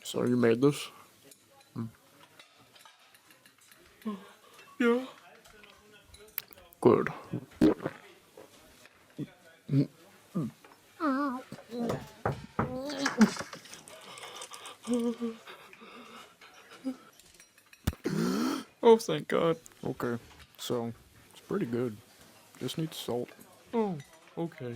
So you made this? Yeah. Good. Oh, thank God. Okay, so it's pretty good. Just need salt. Oh, okay.